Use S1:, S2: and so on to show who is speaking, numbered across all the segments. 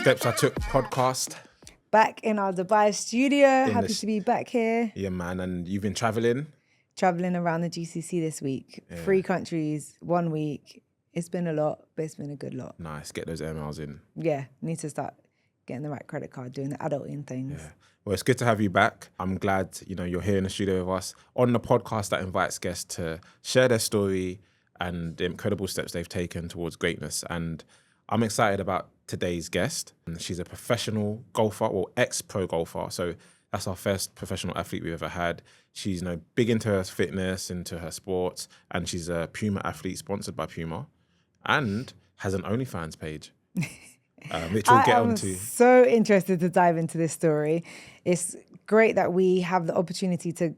S1: Steps I Took podcast.
S2: Back in our Dubai studio. Happy to be back here.
S1: Yeah, man. And you've been traveling
S2: around the GCC this week. Yeah. 3 countries, 1 week. It's been a lot, but it's been a good lot.
S1: Nice. Get those air miles in.
S2: Yeah. Need to start getting the right credit card, doing the adulting things.
S1: Yeah. Well, it's good to have you back. I'm glad, you're here in the studio with us on the podcast that invites guests to share their story and the incredible steps they've taken towards greatness. And I'm excited about today's guest. She's a professional golfer, or ex-pro golfer. So that's our first professional athlete we've ever had. She's big into her fitness, into her sports, and she's a Puma athlete sponsored by Puma, and has an OnlyFans page, which we'll get onto.
S2: I'm so interested to dive into this story. It's great that we have the opportunity to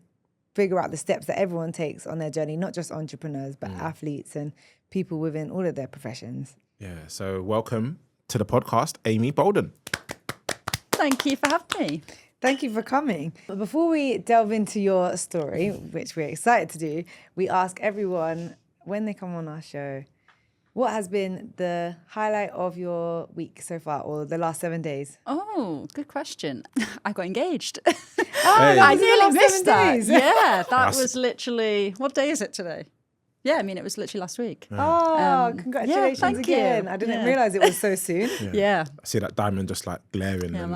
S2: figure out the steps that everyone takes on their journey, not just entrepreneurs, but athletes and people within all of their professions.
S1: Yeah, so welcome to the podcast, Amy Boulden.
S3: Thank you for having me.
S2: Thank you for coming. But before we delve into your story, which we're excited to do, we ask everyone when they come on our show, what has been the highlight of your week so far, or the last 7 days?
S3: Oh, good question. I got engaged.
S1: Hey.
S3: I nearly missed that.
S2: Days.
S3: Yeah, that was literally, what day is it today? Yeah, I mean, it was literally last week.
S2: Oh, congratulations
S3: thank
S2: again.
S3: you.
S2: I didn't realise it was so soon.
S3: Yeah.
S1: I see that diamond just glaring.
S3: Yeah,
S1: and,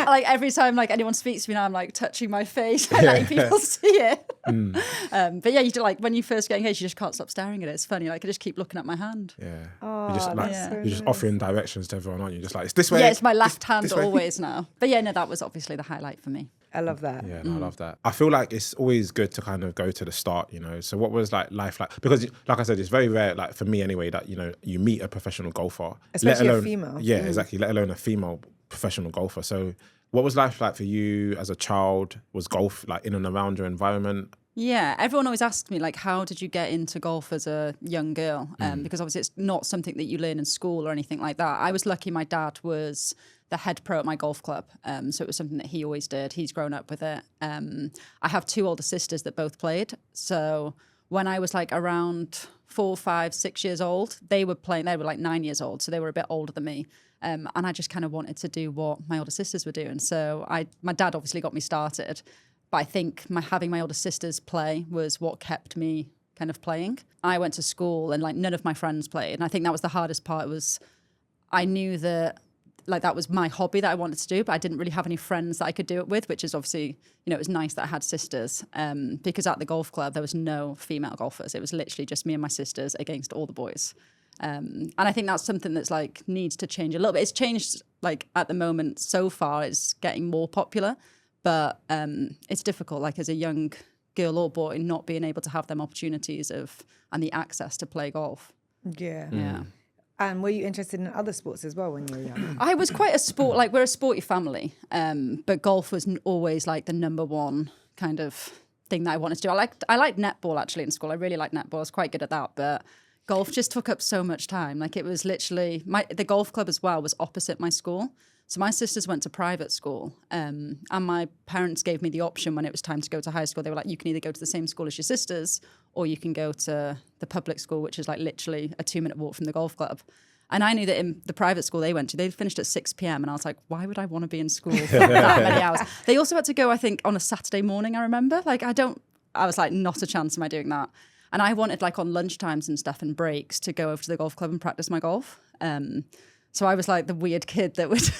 S3: like every time anyone speaks to me now, I'm touching my face, letting people see it. But yeah, you do when you first get engaged, you just can't stop staring at it. It's funny, I just keep looking at my hand.
S1: Yeah.
S2: Oh,
S1: you're just offering directions to everyone, aren't you? Just it's this way.
S3: Yeah, it's my left hand always now. But yeah, no, that was obviously the highlight for me.
S2: I love that.
S1: Yeah, no, I love that. I feel like it's always good to kind of go to the start, So what was life like? Because like I said, it's very rare, for me anyway, that, you meet a professional golfer.
S2: Especially a female.
S1: Yeah, exactly. Let alone a female professional golfer. So what was life like for you as a child? Was golf in and around your environment?
S3: Yeah, everyone always asks me, how did you get into golf as a young girl? Because obviously it's not something that you learn in school or anything like that. I was lucky my dad was the head pro at my golf club. So it was something that he always did. He's grown up with it. I have 2 older sisters that both played. So when I was around 4, 5, 6 years old, they were playing, they were 9 years old. So they were a bit older than me. And I just kind of wanted to do what my older sisters were doing. So my dad obviously got me started. But I think having my older sisters play was what kept me kind of playing. I went to school and none of my friends played. And I think that was the hardest part was I knew that that was my hobby that I wanted to do, but I didn't really have any friends that I could do it with, which is obviously, it was nice that I had sisters because at the golf club, there was no female golfers. It was literally just me and my sisters against all the boys. And I think that's something that's needs to change a little bit. It's changed at the moment so far, it's getting more popular, but it's difficult as a young girl or boy not being able to have them opportunities and the access to play golf.
S2: Yeah.
S3: Yeah.
S2: And were you interested in other sports as well when you were young?
S3: I was quite a sport, we're a sporty family, but golf was always the number one kind of thing that I wanted to do. I liked netball actually in school. I really liked netball. I was quite good at that, but golf just took up so much time. It was literally, the golf club as well was opposite my school. So my sisters went to private school and my parents gave me the option when it was time to go to high school. They were you can either go to the same school as your sisters or you can go to the public school, which is literally a 2-minute walk from the golf club. And I knew that in the private school they went to, they finished at 6 p.m. And I was why would I want to be in school for that many hours? They also had to go, I think, on a Saturday morning, I remember. I was not a chance am I doing that. And I wanted on lunchtimes and stuff and breaks to go over to the golf club and practice my golf. So I was the weird kid that would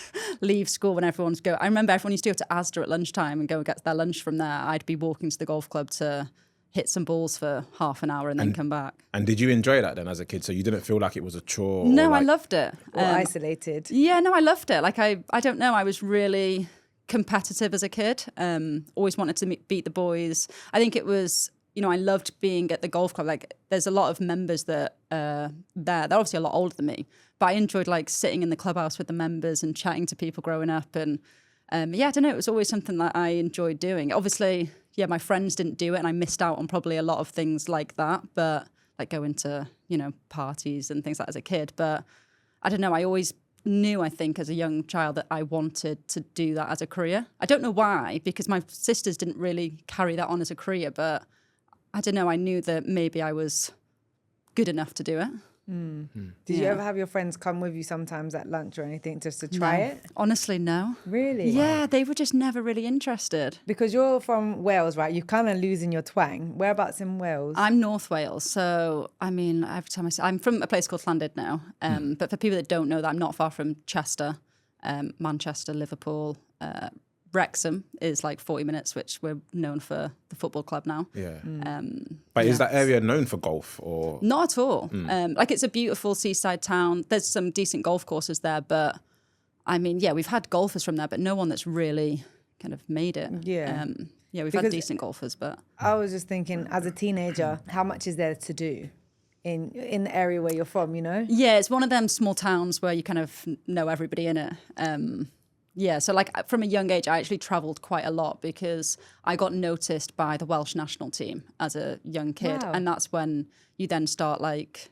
S3: leave school when everyone's go. I remember everyone used to go to Asda at lunchtime and go and get their lunch from there. I'd be walking to the golf club to hit some balls for half an hour and then come back.
S1: And did you enjoy that then as a kid? So you didn't feel like it was a chore?
S3: No, I loved it.
S2: Or isolated?
S3: Yeah, no, I loved it. I don't know. I was really competitive as a kid. Always wanted to beat the boys. I think it was, I loved being at the golf club. There's a lot of members that there. They're obviously a lot older than me. But I enjoyed sitting in the clubhouse with the members and chatting to people growing up. And I don't know, it was always something that I enjoyed doing. Obviously, my friends didn't do it and I missed out on probably a lot of things like that. But going to, parties and things like that as a kid. But I don't know, I always knew, I think, as a young child that I wanted to do that as a career. I don't know why, because my sisters didn't really carry that on as a career. But I don't know, I knew that maybe I was good enough to do it.
S2: Did you ever have your friends come with you sometimes at lunch or anything just to try
S3: No.
S2: it?
S3: Honestly, no.
S2: Really?
S3: Yeah, they were just never really interested.
S2: Because you're from Wales, right? You're kind of losing your twang. Whereabouts in Wales?
S3: I'm North Wales, so I mean, every time I say I'm from a place called Llandud now. But for people that don't know that, I'm not far from Chester, Manchester, Liverpool. Wrexham is like 40 minutes, which we're known for the football club now.
S1: Yeah. But is that area known for golf or?
S3: Not at all. Like it's a beautiful seaside town. There's some decent golf courses there, but I mean, yeah, we've had golfers from there, but no one that's really kind of made it.
S2: Yeah.
S3: Yeah, we've
S2: Because-
S3: had decent golfers, but
S2: I was just thinking, as a teenager, how much is there to do in the area where you're from, you know?
S3: yeah, it's one of them small towns where you kind of know everybody in it. Yeah, so like from a young age, I actually travelled quite a lot because I got noticed by the Welsh national team as a young kid.
S2: Wow.
S3: And that's when you then start like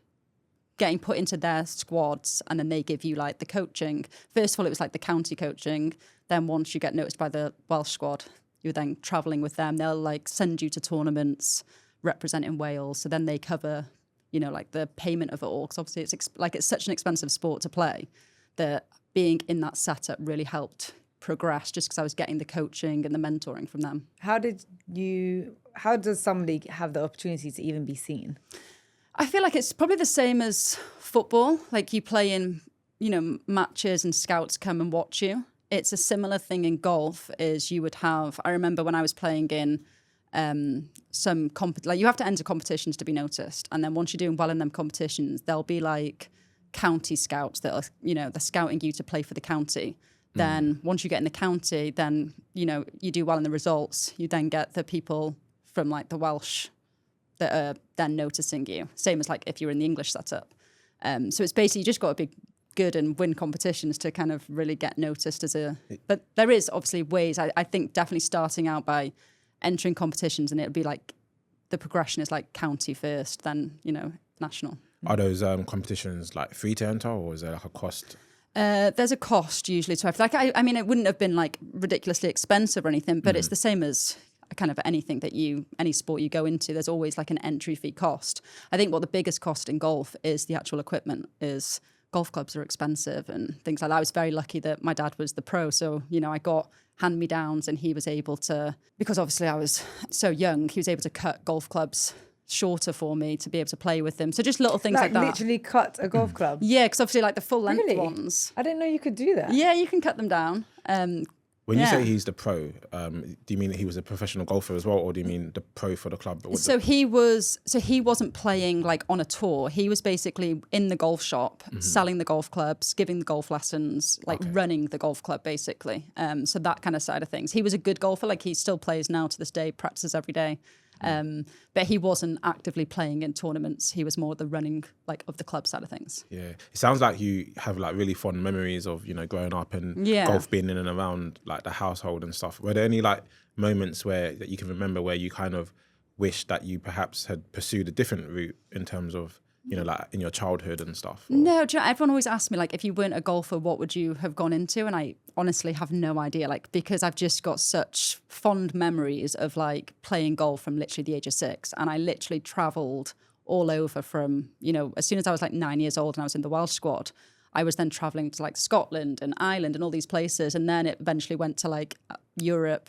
S3: getting put into their squads and then they give you like the coaching. First of all, it was like the county coaching. Then once you get noticed by the Welsh squad, you're then travelling with them. They'll like send you to tournaments representing Wales. So then they cover, you know, like the payment of it all. Because obviously it's such an expensive sport to play that being in that setup really helped progress just because I was getting the coaching and the mentoring from them.
S2: How does somebody have the opportunity to even be seen?
S3: I feel like it's probably the same as football. Like you play in, you know, matches and scouts come and watch you. It's a similar thing in golf is you would have, I remember when I was playing in like you have to enter competitions to be noticed. And then once you're doing well in them competitions, there'll be like county scouts that are, you know, they're scouting you to play for the county. Then once you get in the county, then, you know, you do well in the results. You then get the people from like the Welsh that are then noticing you. Same as like if you're in the English setup. So it's basically you just got to be good and win competitions to kind of really get noticed but there is obviously ways. I think definitely starting out by entering competitions and it'll be like the progression is like county first, then, you know, national.
S1: Are those competitions like free to enter or is there like a cost?
S3: There's a cost usually to everything. Like, I mean, it wouldn't have been like ridiculously expensive or anything, but it's the same as kind of anything any sport you go into. There's always like an entry fee cost. I think what the biggest cost in golf is the actual equipment. Is golf clubs are expensive and things like that. I was very lucky that my dad was the pro, so you know I got hand-me-downs and he was able to, because obviously I was so young, he was able to cut golf clubs shorter for me to be able to play with them. So just little things like that.
S2: Literally cut a golf club?
S3: Yeah, because obviously like the full length
S2: Really?
S3: ones.
S2: I didn't know you could do that.
S3: Yeah, you can cut them down.
S1: When you
S3: Yeah.
S1: say he's the pro, do you mean that he was a professional golfer as well, or do you mean the pro for the club?
S3: So he wasn't playing like on a tour. He was basically in the golf shop, selling the golf clubs, giving the golf lessons, like running the golf club basically. So that kind of side of things. He was a good golfer. Like he still plays now to this day, practices every day. But he wasn't actively playing in tournaments. He was more the running like of the club side of things.
S1: Yeah, it sounds like you have like really fond memories of, you know, growing up and
S3: Yeah.
S1: golf being in and around like the household and stuff. Were there any like moments that you can remember where you kind of wish that you perhaps had pursued a different route in terms of, you know, like in your childhood and stuff? Or?
S3: No, do you know, everyone always asks me, like, if you weren't a golfer, what would you have gone into? And I honestly have no idea, like, because I've just got such fond memories of, like, playing golf from literally the age of 6. And I literally travelled all over from, you know, as soon as I was, like, 9 years old and I was in the Welsh squad, I was then travelling to, like, Scotland and Ireland and all these places. And then it eventually went to, like, Europe.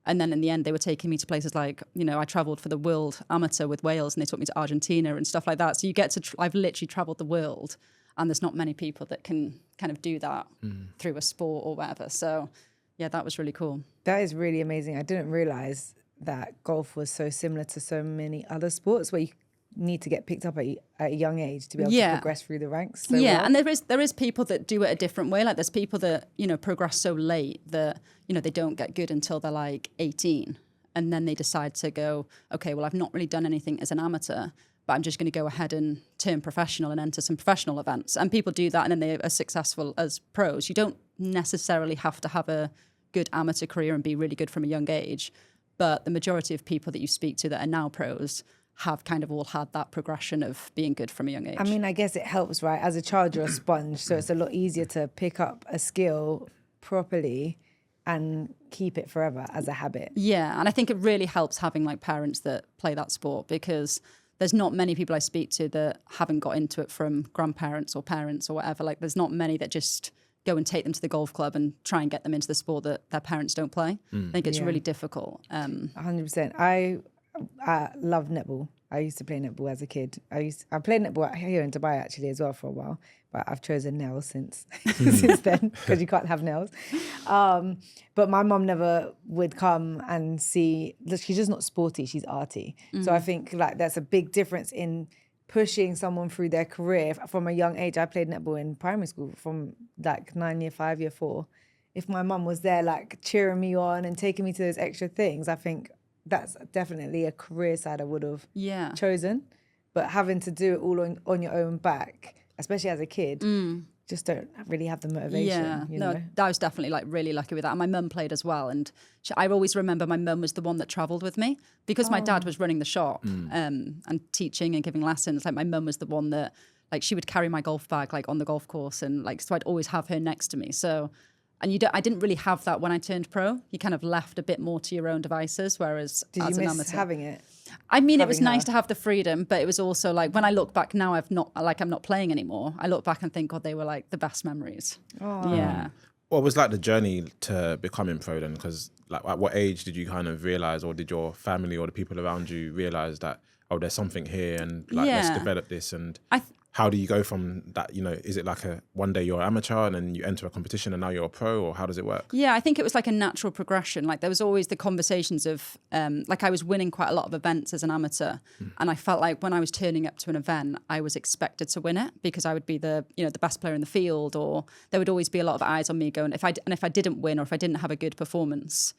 S3: And then in the end, they were taking me to places like, you know, I travelled for the World Amateur with Wales and they took me to Argentina and stuff like that. So you get to, I've literally travelled the world and there's not many people that can kind of do that through a sport or whatever. So yeah, that was really cool.
S2: That is really amazing. I didn't realise that golf was so similar to so many other sports where you need to get picked up at a young age to be able to progress through the ranks. So well.
S3: And there is people that do it a different way. Like there's people that, you know, progress so late that, you know, they don't get good until they're like 18. And then they decide to go, okay, well, I've not really done anything as an amateur, but I'm just going to go ahead and turn professional and enter some professional events. And people do that and then they are successful as pros. You don't necessarily have to have a good amateur career and be really good from a young age. But the majority of people that you speak to that are now pros have kind of all had that progression of being good from a young age.
S2: I mean, I guess it helps, right? As a child, you're a sponge, so it's a lot easier to pick up a skill properly and keep it forever as a habit.
S3: Yeah, and I think it really helps having like parents that play that sport because there's not many people I speak to that haven't got into it from grandparents or parents or whatever. Like, there's not many that just go and take them to the golf club and try and get them into the sport that their parents don't play. I think it's really difficult.
S2: 100%. I love netball. I used to play netball as a kid. I played netball here in Dubai actually as well for a while, but I've chosen nails since then because you can't have nails. But my mom never would come and see. She's just not sporty. She's arty. So I think like that's a big difference in pushing someone through their career from a young age. I played netball in primary school from like 9 year, 5 year, 4. If my mum was there like cheering me on and taking me to those extra things, I think that's definitely a career side I would have chosen. But having to do it all on your own back, especially as a kid, just don't really have the motivation.
S3: Yeah,
S2: you know?
S3: I was definitely like really lucky with that. And my mum played as well. And I always remember my mum was the one that travelled with me because my dad was running the shop and teaching and giving lessons. Like my mum was the one that like she would carry my golf bag like on the golf course, and like so I'd always have her next to me. So. And I didn't really have that when I turned pro. You kind of left a bit more to your own devices, whereas
S2: Did
S3: as
S2: you
S3: an
S2: miss
S3: amateur,
S2: having it?
S3: I mean, it was
S2: having
S3: nice
S2: her?
S3: to have the freedom, but it was also like when I look back now, I'm not playing anymore. I look back and think, God, they were like the best memories.
S2: Oh.
S3: Yeah.
S1: What was like the journey to becoming pro then? Because like at what age did you kind of realize, or did your family or the people around you realize that, oh, there's something here and like let's develop this? And how do you go from that? You know, is it like one day you're an amateur and then you enter a competition and now you're a pro, or how does it work?
S3: Yeah, I think it was like a natural progression. Like there was always the conversations of like I was winning quite a lot of events as an amateur, and I felt like when I was turning up to an event, I was expected to win it because I would be the best player in the field, or there would always be a lot of eyes on me going. If I didn't win or if I didn't have a good performance,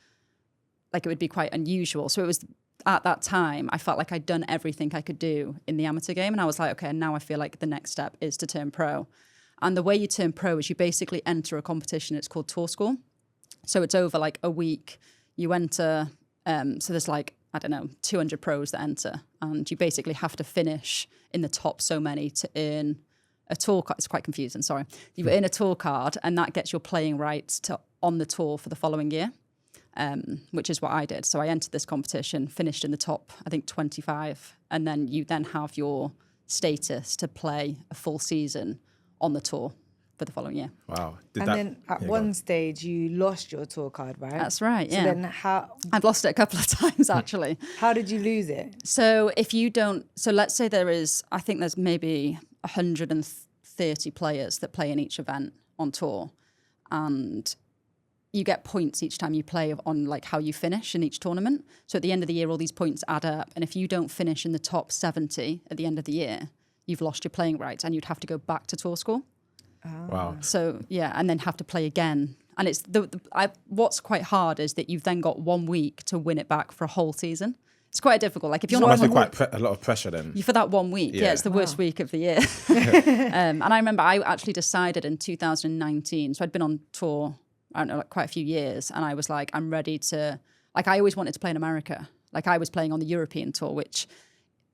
S3: like it would be quite unusual. So it was. At that time, I felt like I'd done everything I could do in the amateur game. And I was like, okay, now I feel like the next step is to turn pro. And the way you turn pro is you basically enter a competition. It's called Tour School. So it's over like a week. You enter, so there's like, I don't know, 200 pros that enter. And you basically have to finish in the top so many to earn a tour card. It's quite confusing, sorry. You earn a tour card and that gets your playing rights on the tour for the following year. Which is what I did. So I entered this competition, finished in the top, I think 25, and then you then have your status to play a full season on the tour for the following year.
S1: Wow.
S2: Then at one stage you lost your tour card, right?
S3: That's right, yeah.
S2: So then
S3: I've lost it a couple of times, actually.
S2: how did you lose it?
S3: So if you don't, so let's say I think there's maybe 130 players that play in each event on tour, and you get points each time you play on like how you finish in each tournament. So at the end of the year, all these points add up. And if you don't finish in the top 70 at the end of the year, you've lost your playing rights and you'd have to go back to tour school.
S1: Wow.
S3: So yeah, and then have to play again. And it's what's quite hard is that you've then got 1 week to win it back for a whole season. It's quite difficult. Like if you're
S1: must be quite a lot of pressure then.
S3: For that 1 week, yeah it's the worst week of the year. And I remember I actually decided in 2019, so I'd been on tour, I don't know, like quite a few years. And I was like, I'm ready to, like, I always wanted to play in America. Like I was playing on the European tour, which,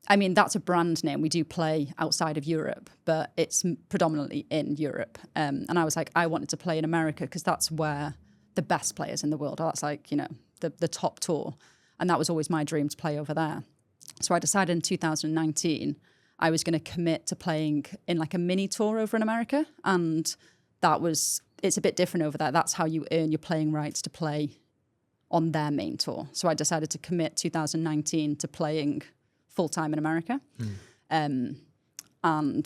S3: I mean, that's a brand name. We do play outside of Europe, but it's predominantly in Europe. And I was like, I wanted to play in America because that's where the best players in the world are. That's like, the top tour. And that was always my dream to play over there. So I decided in 2019, I was going to commit to playing in like a mini tour over in America. And it's a bit different over there. That's how you earn your playing rights to play on their main tour. So I decided to commit 2019 to playing full-time in America. And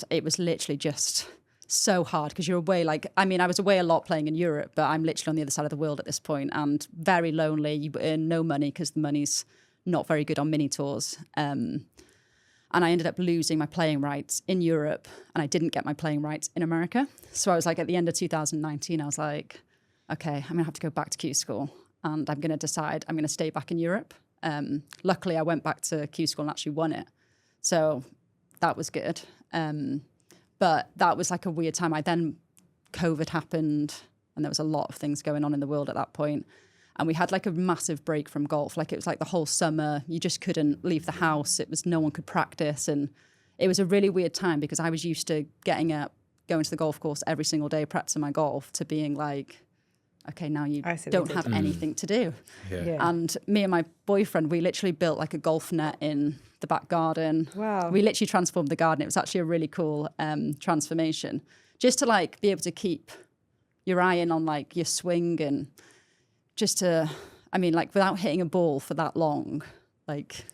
S3: it was literally just so hard because you're away. I was away a lot playing in Europe, but I'm literally on the other side of the world at this point and very lonely. You earn no money because the money's not very good on mini tours. And I ended up losing my playing rights in Europe and I didn't get my playing rights in America. So I was like, at the end of 2019, I was like, okay, I'm going to have to go back to Q school and I'm going to decide I'm going to stay back in Europe. Luckily, I went back to Q school and actually won it. So that was good. But that was like a weird time. COVID happened and there was a lot of things going on in the world at that point. And we had like a massive break from golf. Like it was like the whole summer, you just couldn't leave the house. No one could practice. And it was a really weird time because I was used to getting up, going to the golf course every single day, practicing my golf, to being like, okay, now you don't have anything to do.
S1: Yeah.
S3: And me and my boyfriend, we literally built like a golf net in the back garden.
S2: Wow.
S3: We literally transformed the garden. It was actually a really cool transformation, just to like be able to keep your eye in on like your swing, and just to, I mean, like without hitting a ball for that long, like,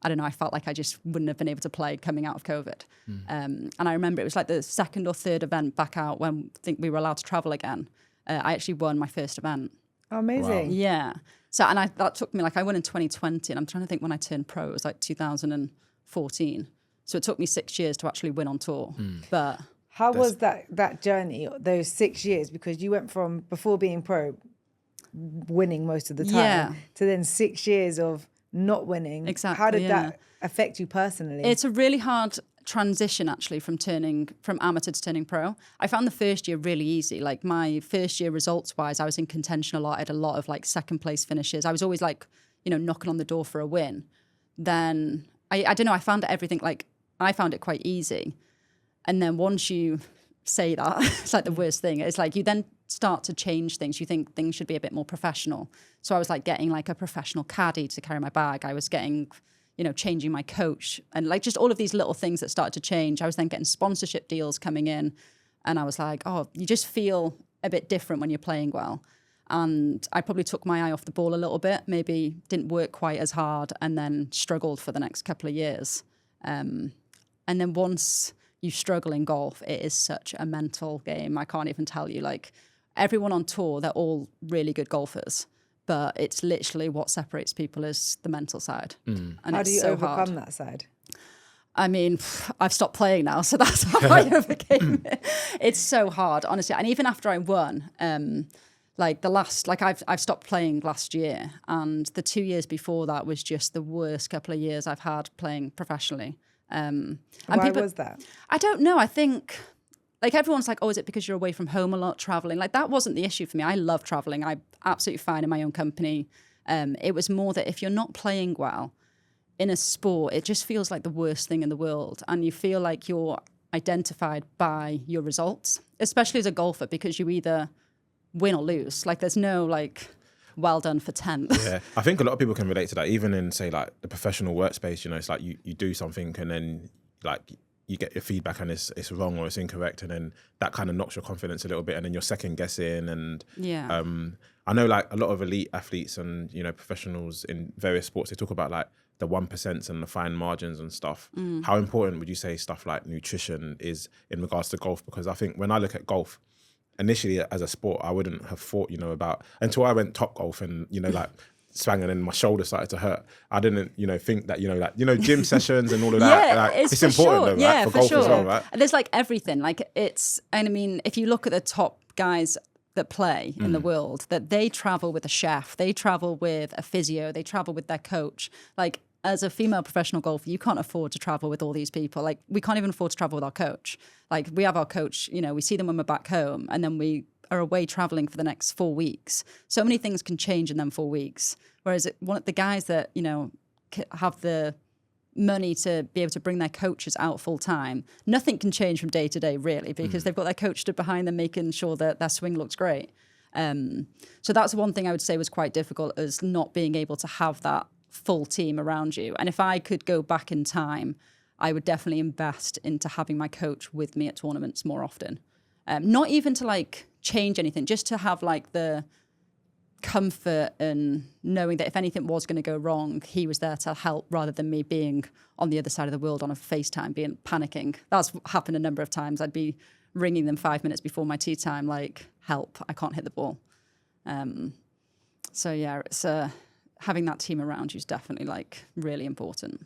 S3: I don't know, I felt like I just wouldn't have been able to play coming out of COVID. And I remember it was like the second or third event back out when I think we were allowed to travel again. I actually won my first event.
S2: Amazing.
S1: Wow.
S3: Yeah. So, and that took me, like, I won in 2020, and I'm trying to think when I turned pro, it was like 2014. So it took me 6 years to actually win on tour. But
S2: How was that journey, those 6 years? Because you went from before being pro, winning most of the time,
S3: Yeah.
S2: to then 6 years of not winning.
S3: Exactly,
S2: How did
S3: yeah.
S2: that affect you personally?
S3: it's a really hard transition actually from amateur to turning pro. I found the first year really easy. Like my first year results wise, I was in contention a lot. I had a lot of like second place finishes. I was always like, you know, knocking on the door for a win. Then I don't know, I found everything, like I found it quite easy. And then once you say that, it's like the worst thing. It's like you then start to change things. You think things should be a bit more professional. So I was like getting like a professional caddy to carry my bag. I was getting, you know, changing my coach, and like just all of these little things that started to change. I was then getting sponsorship deals coming in, and I was like, oh, you just feel a bit different when you're playing well. And I probably took my eye off the ball a little bit, maybe didn't work quite as hard, and then struggled for the next couple of years. And then once you struggle in golf, it is such a mental game. I can't even tell you, like everyone on tour, they're all really good golfers, but it's literally what separates people is the mental side. And
S2: How
S3: it's
S2: do you
S3: so
S2: overcome
S3: hard.
S2: that side?
S3: I mean, I've stopped playing now, so that's how I overcame it. It's so hard, honestly. And even after I won, like I've stopped playing last year, and the 2 years before that was just the worst couple of years I've had playing professionally. And
S2: Why was that?
S3: I don't know. I think, like, everyone's like, oh, is it because you're away from home a lot, traveling? Like, that wasn't the issue for me. I love traveling. I'm absolutely fine in my own company. It was more that if you're not playing well in a sport, it just feels like the worst thing in the world. And you feel like you're identified by your results, especially as a golfer, because you either win or lose. Like, there's no, like, well done for 10th.
S1: Yeah, I think a lot of people can relate to that. Even in, say, like the professional workspace, you know, it's like you do something and then like you get your feedback and it's wrong or it's incorrect, and then that kind of knocks your confidence a little bit, and then you're second guessing. And
S3: Yeah.
S1: I know like a lot of elite athletes and, you know, professionals in various sports, they talk about like the 1% and the fine margins and stuff. How important would you say stuff like nutrition is in regards to golf? Because I think when I look at golf, initially as a sport, I wouldn't have thought, you know, about, until I went top golf and, you know, like swang and then my shoulder started to hurt. I didn't, you know, think that, you know, like, you know, gym sessions and all of that.
S3: Yeah,
S1: like, it's
S3: for
S1: important
S3: sure.
S1: though,
S3: Yeah,
S1: right? For
S3: for
S1: golf
S3: sure.
S1: as well, right?
S3: There's like everything. Like it's, and I mean, if you look at the top guys that play in the world, that they travel with a chef, they travel with a physio, they travel with their coach. Like, as a female professional golfer, you can't afford to travel with all these people. Like, we can't even afford to travel with our coach. Like, we have our coach, you know, we see them when we're back home, and then we are away traveling for the next 4 weeks. So many things can change in them 4 weeks. Whereas one of the guys that, you know, have the money to be able to bring their coaches out full time, nothing can change from day to day, really, because they've got their coach stood behind them making sure that their swing looks great. So that's one thing I would say was quite difficult, is not being able to have that full team around you. And if I could go back in time, I would definitely invest into having my coach with me at tournaments more often. Not even to like change anything, just to have like the comfort and knowing that if anything was going to go wrong, he was there to help, rather than me being on the other side of the world on a FaceTime, panicking. That's happened a number of times. I'd be ringing them 5 minutes before my tee time, like, help, I can't hit the ball. So yeah, it's having that team around you is definitely like really important.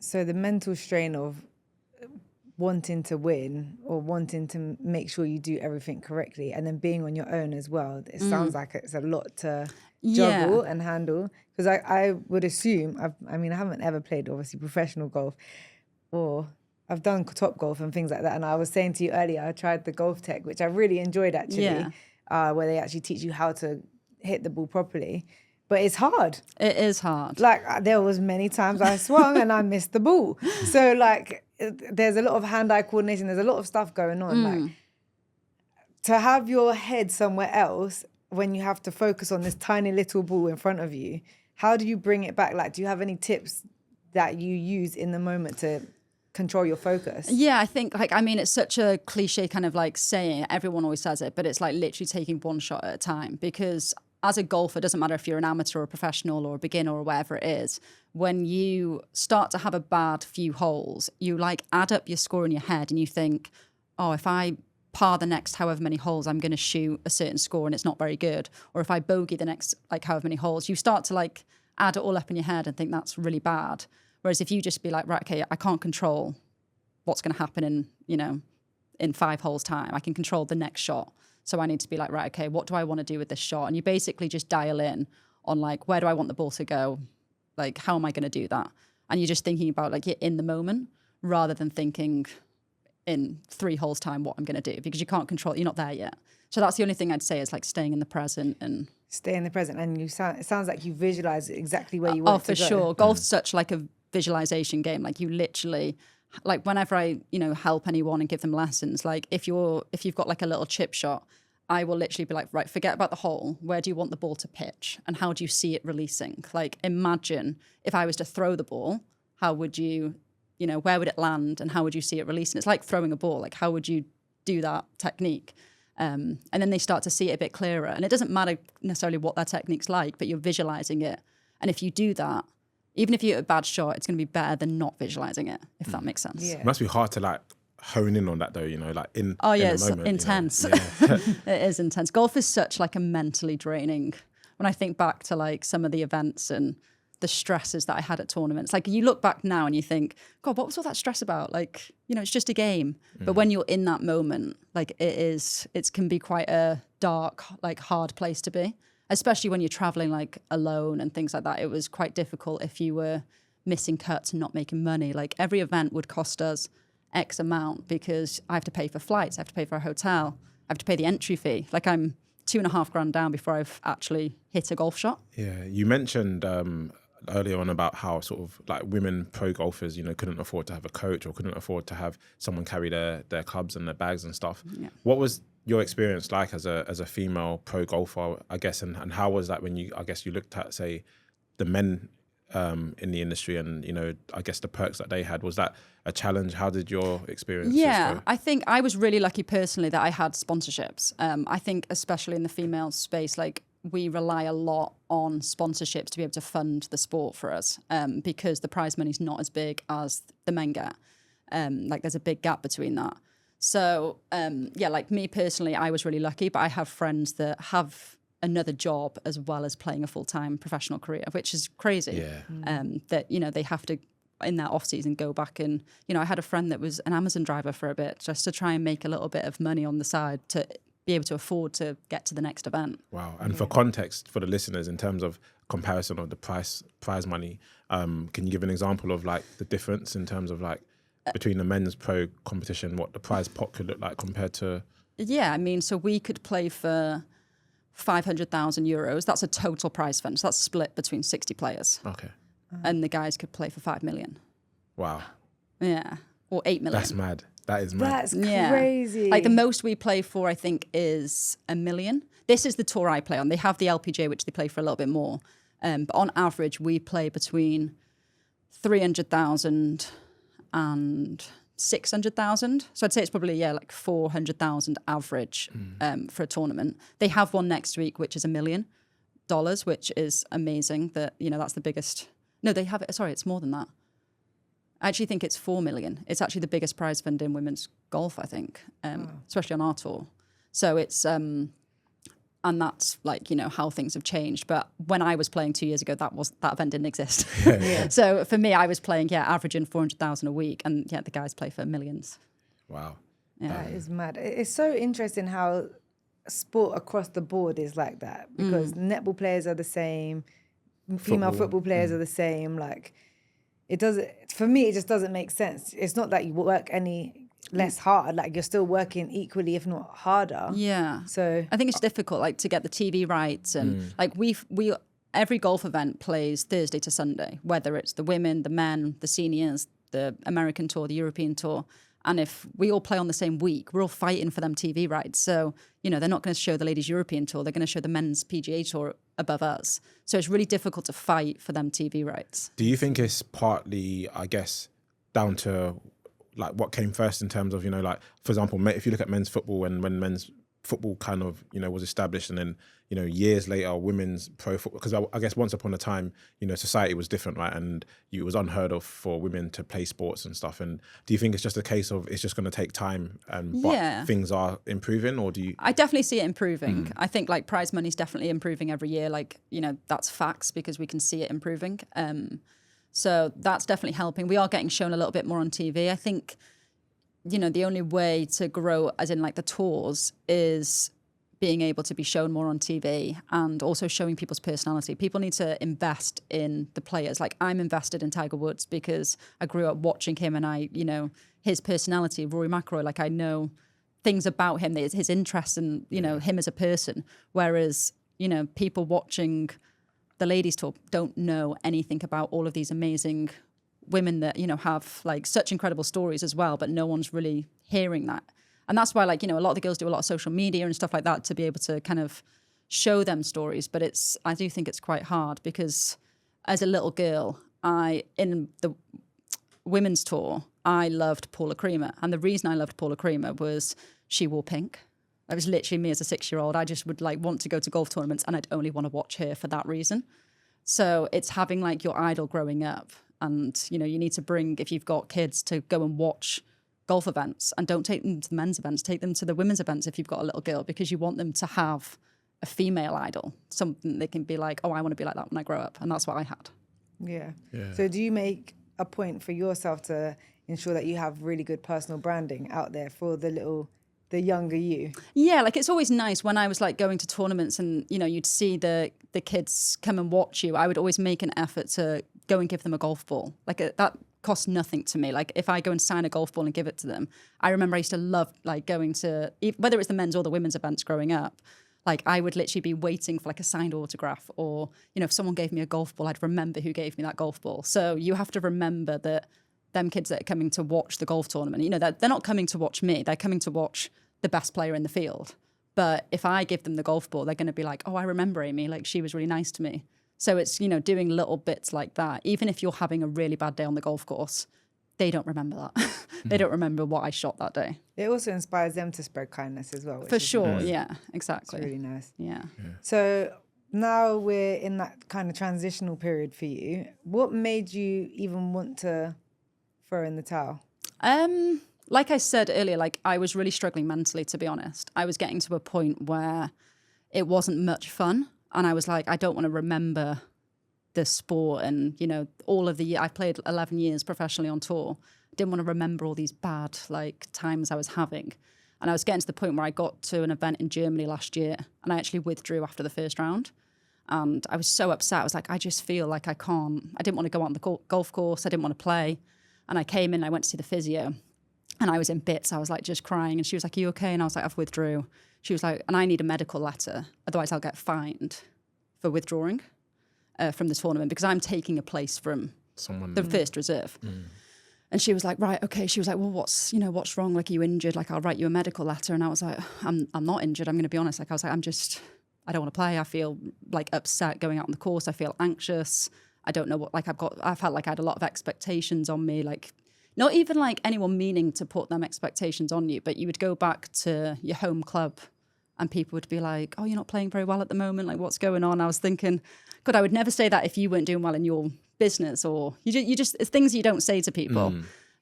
S2: So the mental strain of wanting to win or wanting to make sure you do everything correctly, and then being on your own as well, it sounds like it's a lot to juggle and handle. Because I would assume, I haven't ever played obviously professional golf, or I've done top golf and things like that. And I was saying to you earlier, I tried the Golf Tech, which I really enjoyed actually, where they actually teach you how to hit the ball properly. But it's hard.
S3: It is hard.
S2: Like, there was many times I swung and I missed the ball. So, like, there's a lot of hand-eye coordination. There's a lot of stuff going on. Like, to have your head somewhere else when you have to focus on this tiny little ball in front of you, how do you bring it back? Like, do you have any tips that you use in the moment to control your focus?
S3: Yeah, I think it's such a cliche kind of like saying, everyone always says it, but it's like literally taking one shot at a time, because as a golfer, it doesn't matter if you're an amateur or a professional or a beginner or whatever it is, when you start to have a bad few holes, you like add up your score in your head and you think, oh, if I par the next however many holes, I'm going to shoot a certain score and it's not very good. Or if I bogey the next like however many holes, you start to like add it all up in your head and think that's really bad. Whereas if you just be like, right, okay, I can't control what's going to happen in 5 holes time. I can control the next shot. So I need to be like, right, okay, what do I want to do with this shot? And you basically just dial in on like, where do I want the ball to go? Like, how am I going to do that? And you're just thinking about like you're in the moment rather than thinking in 3 holes time what I'm going to do, because you can't control it. You're not there yet. So that's the only thing I'd say is like staying in the present and
S2: stay in the present. And it sounds like you visualize exactly where you want to go.
S3: Oh, for sure. Golf's such like a visualization game. Like you literally, like whenever I, help anyone and give them lessons, like if you've got like a little chip shot, I will literally be like, right, forget about the hole. Where do you want the ball to pitch? And how do you see it releasing? Like imagine if I was to throw the ball, how would you, where would it land and how would you see it releasing? It's like throwing a ball. Like how would you do that technique? And then they start to see it a bit clearer. And it doesn't matter necessarily what that technique's like, but you're visualizing it. And if you do that, even if you hit a bad shot, it's going to be better than not visualizing it, if that makes sense.
S2: Yeah.
S1: It must be hard to like hone in on that though, like in
S3: Oh yeah,
S1: in
S3: it's
S1: the moment,
S3: intense.
S1: Yeah.
S3: It is intense. Golf is such like a mentally draining. When I think back to like some of the events and the stresses that I had at tournaments, like you look back now and you think, God, what was all that stress about? Like, it's just a game. But when you're in that moment, like it can be quite a dark, like hard place to be, especially when you're traveling like alone and things like that. It was quite difficult if you were missing cuts and not making money. Like every event would cost us X amount because I have to pay for flights, I have to pay for a hotel, I have to pay the entry fee. Like I'm $2,500 down before I've actually hit a golf shot.
S1: Yeah, you mentioned earlier on about how sort of like women pro golfers, couldn't afford to have a coach or couldn't afford to have someone carry their clubs and their bags and stuff.
S3: Yeah.
S1: What was your experience like as a female pro golfer, I guess, and how was that when you looked at, say, the men in the industry and, I guess the perks that they had? Was that a challenge? How did your experience go?
S3: I think I was really lucky personally that I had sponsorships. I think especially in the female space, like we rely a lot on sponsorships to be able to fund the sport for us because the prize money's not as big as the men get. Like there's a big gap between that. So, like me personally, I was really lucky, but I have friends that have another job as well as playing a full-time professional career, which is crazy.
S1: Yeah.
S3: That, they have to, in that off-season, go back and, I had a friend that was an Amazon driver for a bit just to try and make a little bit of money on the side to be able to afford to get to the next event.
S1: Wow. And for context, for the listeners, in terms of comparison of the prize money, can you give an example of like the difference in terms of like between the men's pro competition, what the prize pot could look like compared to?
S3: Yeah, so we could play for 500,000 euros. That's a total prize fund. So that's split between 60 players.
S1: Okay.
S3: And the guys could play for 5 million.
S1: Wow.
S3: Yeah. Or 8 million.
S1: That's mad. That is mad.
S2: That's crazy.
S3: Like the most we play for, I think, is 1 million. This is the tour I play on. They have the LPGA, which they play for a little bit more. But on average, we play between 300,000 and 600,000. So I'd say it's probably, like 400,000 average for a tournament. They have one next week, which is $1 million, which is amazing that, that's the biggest. No, they have it. Sorry, it's more than that. I actually think it's 4 million. It's actually the biggest prize fund in women's golf, I think, especially on our tour. So it's, and that's like, how things have changed. But when I was playing 2 years ago, that event didn't exist.
S2: Yeah.
S3: So for me, I was playing, averaging 400,000 a week. And the guys play for millions.
S1: Wow.
S3: Yeah.
S2: That is mad. It's so interesting how sport across the board is like that because netball players are the same, female football players are the same. Like it doesn't, for me, it just doesn't make sense. It's not that you work any less hard, like you're still working equally, if not harder.
S3: Yeah.
S2: So
S3: I think it's difficult, like to get the TV rights and like we every golf event plays Thursday to Sunday, whether it's the women, the men, the seniors, the American tour, the European tour. And if we all play on the same week, we're all fighting for them TV rights. So, they're not going to show the ladies' European tour. They're going to show the men's PGA tour above us. So it's really difficult to fight for them TV rights.
S1: Do you think it's partly, I guess, down to like what came first in terms of, you know, like, for example, if you look at men's football, when men's football kind of, you know, was established, and then, you know, years later, women's pro football, because I guess once upon a time, you know, society was different, right? And it was unheard of for women to play sports and stuff. And do you think it's just a case of it's just going to take time, and but things are improving, or do you?
S3: I definitely see it improving. I think like prize money is definitely improving every year. Like, you know, that's facts because we can see it improving. So that's definitely helping. We are getting shown a little bit more on TV. I think, you know, the only way to grow, as in like the tours, is being able to be shown more on TV and also showing people's personality. People need to invest in the players. Like, I'm invested in Tiger Woods because I grew up watching him, and I, you know, his personality, Rory McIlroy, like I know things about him, his interests, and, you know, him as a person. Whereas, you know, people watching the ladies tour don't know anything about all of these amazing women that, you know, have like such incredible stories as well, but no one's really hearing that. And that's why, like, you know, a lot of the girls do a lot of social media and stuff like that to be able to kind of show them stories. But I do think it's quite hard because as a little girl, in the women's tour, I loved Paula Creamer. And the reason I loved Paula Creamer was she wore pink. It was literally me as a 6-year-old. I just would like want to go to golf tournaments, and I'd only want to watch her for that reason. So it's having like your idol growing up. And, you know, you need to bring, if you've got kids, to go and watch golf events, and don't take them to the men's events, take them to the women's events if you've got a little girl, because you want them to have a female idol, something they can be like, oh, I want to be like that when I grow up. And that's what I had.
S2: Yeah. So do you make a point for yourself to ensure that you have really good personal branding out there for the younger you?
S3: Yeah, like it's always nice when I was like going to tournaments and, you know, you'd see the kids come and watch you. I would always make an effort to go and give them a golf ball. Like that costs nothing to me. Like if I go and sign a golf ball and give it to them, I remember I used to love like going to, whether it's the men's or the women's events growing up, like I would literally be waiting for like a signed autograph, or, you know, if someone gave me a golf ball, I'd remember who gave me that golf ball. So you have to remember that them kids that are coming to watch the golf tournament, you know, they're not coming to watch me. They're coming to watch the best player in the field. But if I give them the golf ball, they're going to be like, oh, I remember Amy. Like, she was really nice to me. So it's, you know, doing little bits like that. Even if you're having a really bad day on the golf course, they don't remember that. They don't remember what I shot that day.
S2: It also inspires them to spread kindness as well.
S3: For sure, yeah, exactly.
S2: It's really nice.
S3: Yeah.
S2: So now we're in that kind of transitional period for you. What made you even want to throw in the towel?
S3: Like I said earlier, like I was really struggling mentally, to be honest. I was getting to a point where it wasn't much fun. And I was like, I don't want to remember the sport and, you know, all of the, I played 11 years professionally on tour. Didn't want to remember all these bad like times I was having. And I was getting to the point where I got to an event in Germany last year and I actually withdrew after the first round. And I was so upset. I was like, I just feel like I didn't want to go out on the golf course. I didn't want to play. And I came in, I went to see the physio. And I was in bits. I was like just crying. And she was like, are you okay? And I was like, I've withdrew. She was like, and I need a medical letter. Otherwise I'll get fined for withdrawing from the tournament because I'm taking a place from the first reserve. And she was like, right, okay. She was like, well, what's wrong? Like, are you injured? Like, I'll write you a medical letter. And I was like, I'm not injured. I'm going to be honest. Like, I was like, I don't want to play. I feel like upset going out on the course. I feel anxious. I don't know what, like I felt like I had a lot of expectations on me. Like, not even like anyone meaning to put them expectations on you, but you would go back to your home club and people would be like, oh, you're not playing very well at the moment. Like, what's going on? I was thinking, God, I would never say that if you weren't doing well in your business, or you just it's things you don't say to people.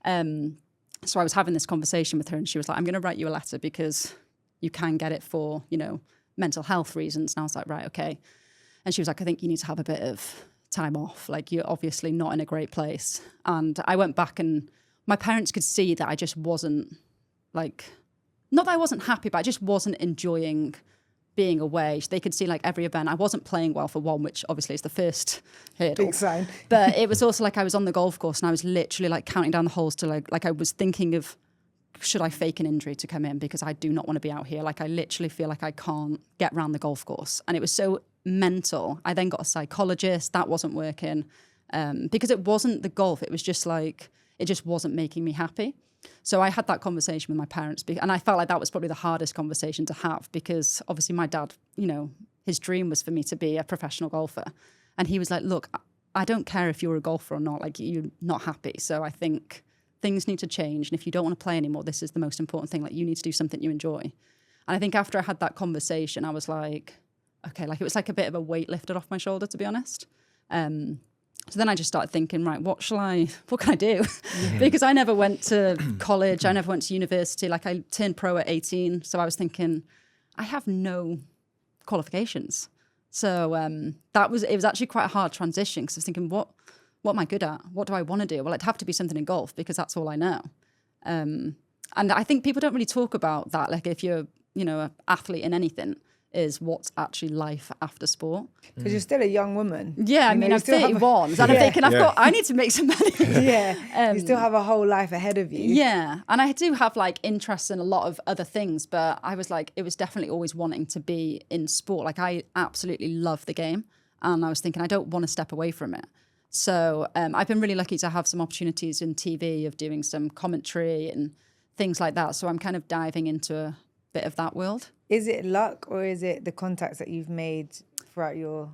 S3: So I was having this conversation with her and she was like, I'm going to write you a letter because you can get it for, you know, mental health reasons. And I was like, right, okay. And she was like, I think you need to have a bit of time off. Like, you're obviously not in a great place. And I went back and my parents could see that I just wasn't like, not that I wasn't happy, but I just wasn't enjoying being away. They could see like every event. I wasn't playing well for one, which obviously is the first hurdle.
S2: Big sign.
S3: But it was also like I was on the golf course and I was literally like counting down the holes to like I was thinking of, should I fake an injury to come in because I do not want to be out here. Like, I literally feel like I can't get around the golf course. And it was so mental. I then got a psychologist. That wasn't working because it wasn't the golf. It was just like, it just wasn't making me happy. So I had that conversation with my parents and I felt like that was probably the hardest conversation to have because obviously my dad, you know, his dream was for me to be a professional golfer. And he was like, look, I don't care if you're a golfer or not, like you're not happy. So I think things need to change. And if you don't want to play anymore, this is the most important thing. Like you need to do something you enjoy. And I think after I had that conversation, I was like, okay, like it was like a bit of a weight lifted off my shoulder, to be honest. So then I just started thinking, right, what can I do? Because I never went to college. I never went to university. Like I turned pro at 18. So I was thinking, I have no qualifications. So it was actually quite a hard transition because I was thinking, what am I good at? What do I want to do? Well, it'd have to be something in golf because that's all I know. And I think people don't really talk about that. Like if you're, an athlete in anything, is what's actually life after sport.
S2: Because you're still a young woman.
S3: Yeah, I mean, I'm 31. And I'm thinking, I need to make some money.
S2: You still have a whole life ahead of you.
S3: Yeah. And I do have like interests in a lot of other things, but I was like, it was definitely always wanting to be in sport. Like I absolutely love the game. And I was thinking, I don't want to step away from it. So I've been really lucky to have some opportunities in TV of doing some commentary and things like that. So I'm kind of diving into a bit of that world.
S2: Is it luck or is it the contacts that you've made throughout your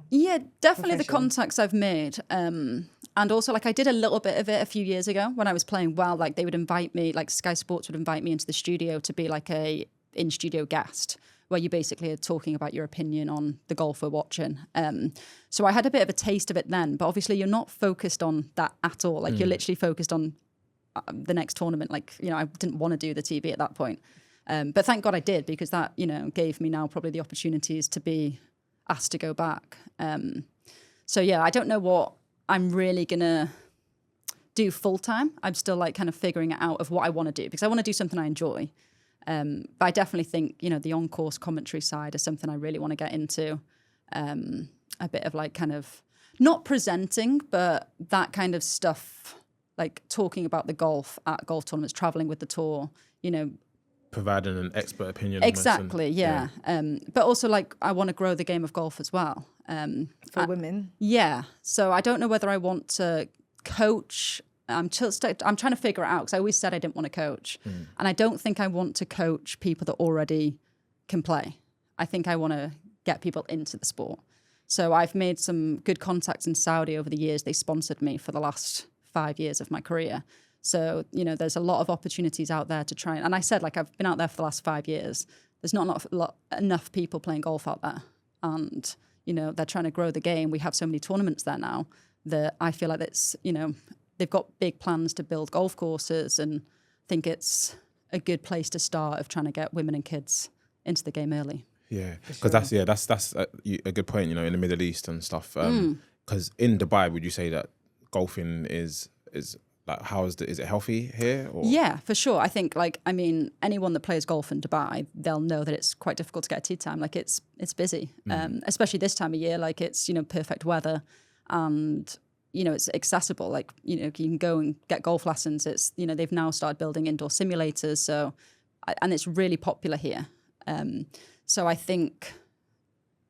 S3: definitely the
S2: profession?
S3: contacts I've made. And also like I did a little bit of it a few years ago when I was playing well. Like they would invite me, like Sky Sports would invite me into the studio to be like a in-studio guest where you basically are talking about your opinion on the golf we're watching. So I had a bit of a taste of it then, but obviously you're not focused on that at all. Like you're literally focused on the next tournament. Like, I didn't want to do the TV at that point. But thank God I did because that, gave me now probably the opportunities to be asked to go back. So I don't know what I'm really going to do full time. I'm still like kind of figuring it out of what I want to do because I want to do something I enjoy. But I definitely think, the on-course commentary side is something I really want to get into. A bit of like kind of not presenting, but that kind of stuff, like talking about the golf at golf tournaments, traveling with the tour,
S1: providing an expert opinion.
S3: Exactly, yeah. But also, like, I want to grow the game of golf as well.
S2: for women?
S3: Yeah. So I don't know whether I want to coach. I'm trying to figure it out because I always said I didn't want to coach. And I don't think I want to coach people that already can play. I think I want to get people into the sport. So I've made some good contacts in Saudi over the years. They sponsored me for the last 5 years of my career. So, there's a lot of opportunities out there to try. And I said, like, I've been out there for the last 5 years. There's not enough people playing golf out there. And, they're trying to grow the game. We have so many tournaments there now that I feel like it's, they've got big plans to build golf courses. And I think it's a good place to start of trying to get women and kids into the game early.
S1: Yeah, because that's a good point, in the Middle East and stuff. Because in Dubai, would you say that golfing is like, is it healthy here? Or?
S3: Yeah, for sure. I think anyone that plays golf in Dubai, they'll know that it's quite difficult to get a tee time. Like it's busy, especially this time of year. Like it's perfect weather, and it's accessible. Like you can go and get golf lessons. It's they've now started building indoor simulators. So, and it's really popular here. So I think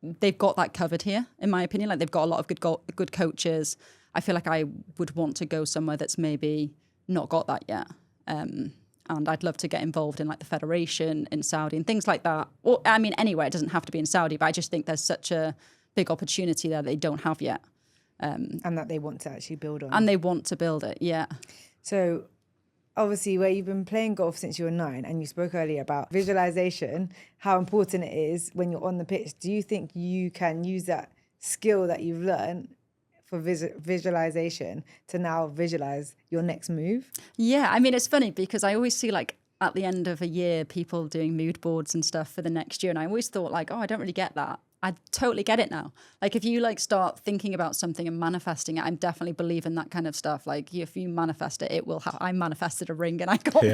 S3: they've got that covered here, in my opinion. Like they've got a lot of good coaches. I feel like I would want to go somewhere that's maybe not got that yet. And I'd love to get involved in like the federation in Saudi and things like that. Or anywhere. It doesn't have to be in Saudi, but I just think there's such a big opportunity there that they don't have yet.
S2: And that they want to actually build on.
S3: And they want to build it, yeah.
S2: So obviously where you've been playing golf since you were 9 and you spoke earlier about visualization, how important it is when you're on the pitch. Do you think you can use that skill that you've learned for visualization to now visualize your next move?
S3: Yeah, it's funny because I always see like at the end of a year people doing mood boards and stuff for the next year, and I always thought like, I don't really get that. I totally get it now. Like if you like start thinking about something and manifesting it, I'm definitely believe in that kind of stuff. Like if you manifest it, it will happen. I manifested a ring and I got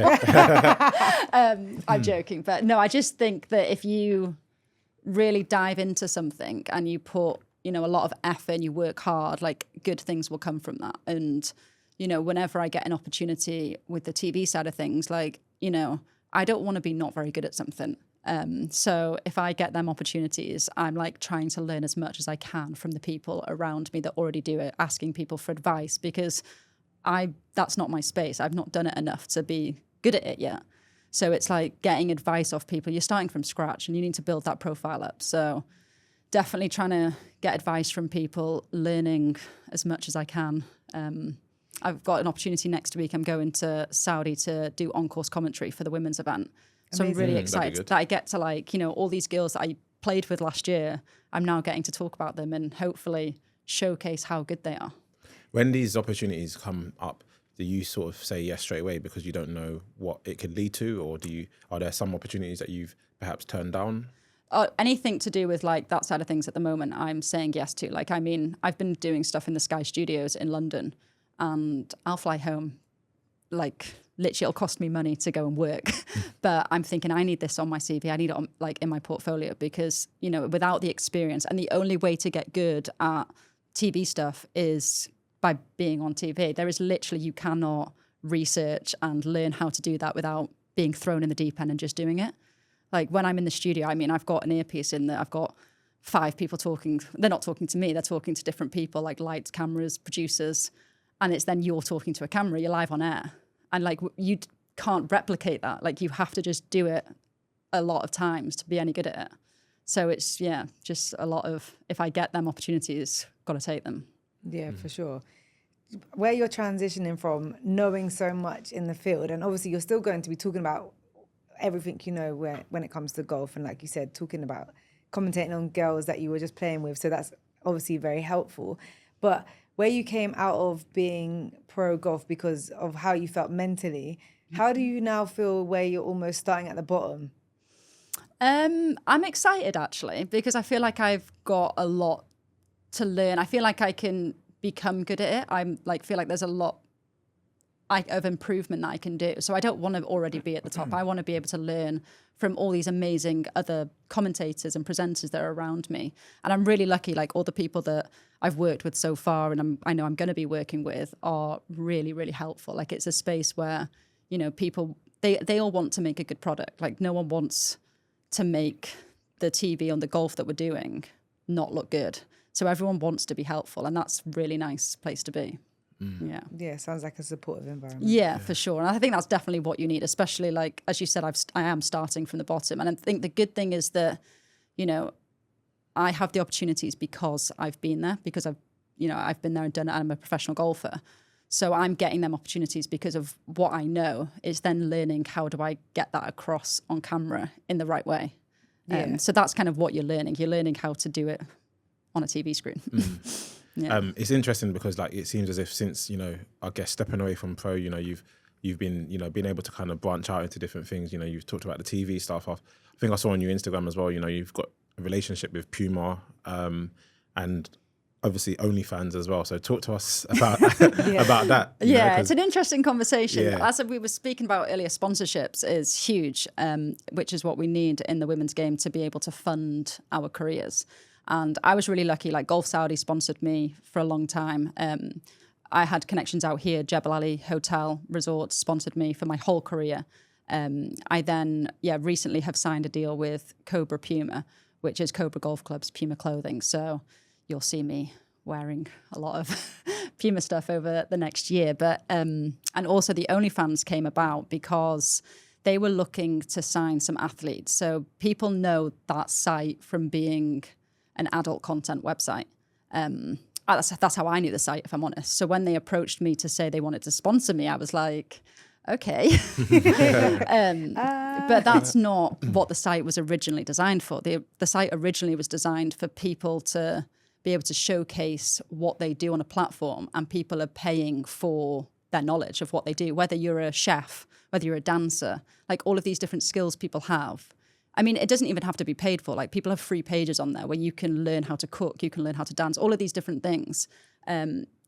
S3: one. I'm joking, but no, I just think that if you really dive into something and you put a lot of effort and you work hard, like good things will come from that. And, whenever I get an opportunity with the TV side of things, like, I don't want to be not very good at something. So if I get them opportunities, I'm like trying to learn as much as I can from the people around me that already do it, asking people for advice because that's not my space. I've not done it enough to be good at it yet. So it's like getting advice off people. You're starting from scratch and you need to build that profile up. So definitely trying to get advice from people, learning as much as I can. I've got an opportunity next week. I'm going to Saudi to do on-course commentary for the women's event. So I'm really excited that I get to all these girls that I played with last year, I'm now getting to talk about them and hopefully showcase how good they are.
S1: When these opportunities come up, do you sort of say yes straight away because you don't know what it could lead to, or are there some opportunities that you've perhaps turned down?
S3: Anything to do with that side of things at the moment, I'm saying yes to. I've been doing stuff in the Sky Studios in London, and I'll fly home. Literally, it'll cost me money to go and work, but I'm thinking I need this on my CV. I need it on, in my portfolio because without the experience, and the only way to get good at TV stuff is by being on TV. There is literally, you cannot research and learn how to do that without being thrown in the deep end and just doing it. When I'm in the studio, I've got an earpiece in there. I've got 5 people talking. They're not talking to me. They're talking to different people, lights, cameras, producers. And it's then you're talking to a camera. You're live on air. And you can't replicate that. You have to just do it a lot of times to be any good at it. So it's, just a lot of, if I get them opportunities, got to take them.
S2: Yeah, for sure. Where you're transitioning from knowing so much in the field, and obviously you're still going to be talking about everything when it comes to golf, and like you said, talking about commentating on girls that you were just playing with, so that's obviously very helpful. But where you came out of being pro golf because of how you felt mentally, how do you now feel where you're almost starting at the bottom?
S3: I'm excited actually, because I feel like I've got a lot to learn. I feel like I can become good at it. Feel like there's a lot of improvement that I can do. So I don't want to already be at the top. I want to be able to learn from all these amazing other commentators and presenters that are around me. And I'm really lucky, all the people that I've worked with so far and I know I'm going to be working with are really, really helpful. It's a space where, people, they all want to make a good product. No one wants to make the TV on the golf that we're doing not look good. So everyone wants to be helpful, and that's a really nice place to be. Yeah,
S2: sounds like a supportive environment.
S3: Yeah, for sure. And I think that's definitely what you need, especially as you said, I am starting from the bottom. And I think the good thing is that, I have the opportunities because I've been there, because I've been there and done it. I'm a professional golfer. So I'm getting them opportunities because of what I know. It's then learning how do I get that across on camera in the right way. So that's kind of what you're learning. You're learning how to do it on a TV screen. Yeah.
S1: It's interesting because it seems as if since, I guess stepping away from pro, you've been, been able to kind of branch out into different things. You've talked about the TV stuff. I think I saw on your Instagram as well, you've got a relationship with Puma and obviously OnlyFans as well. So talk to us about about that.
S3: It's an interesting conversation. Yeah. As we were speaking about earlier, sponsorships is huge, which is what we need in the women's game to be able to fund our careers. And I was really lucky, Golf Saudi sponsored me for a long time. I had connections out here. Jebel Ali Hotel Resort sponsored me for my whole career. I then, recently have signed a deal with Cobra Puma, which is Cobra Golf Club's Puma clothing. So you'll see me wearing a lot of Puma stuff over the next year. But and also the OnlyFans came about because they were looking to sign some athletes. So people know that site from being an adult content website. That's how I knew the site, if I'm honest. So when they approached me to say they wanted to sponsor me, I was like, okay. But that's not what the site was originally designed for. The site originally was designed for people to be able to showcase what they do on a platform, and people are paying for their knowledge of what they do, whether you're a chef, whether you're a dancer, all of these different skills people have. I mean, it doesn't even have to be paid for. People have free pages on there where you can learn how to cook, you can learn how to dance, all of these different things.